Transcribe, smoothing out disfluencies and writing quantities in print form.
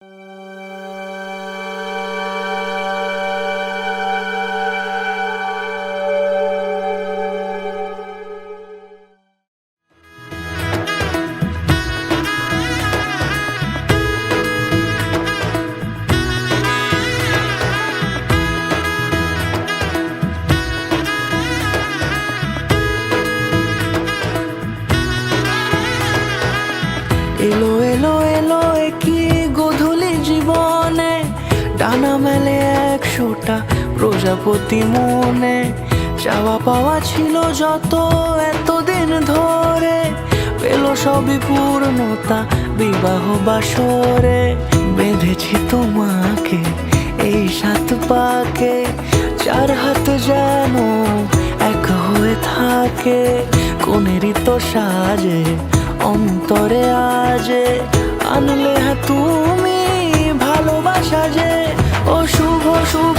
এলো এলো এলো কি গোধূলি জীবনে, ডানা মেলে 100টা প্রজাপতি মনে। চাওয়া পাওয়া ছিল যত এতদিন ধরে, পেল সবই পূর্ণতা বিবাহ বাসরে। বেঁধেছি তোমাকে এই 7 পাকে, 4 হাত যেন এক হয়ে থাকে। কোনেরই তো সাজে অন্তরে আজে, আনলে তুমি ভালোবাসা যে। ও শুভ শুভ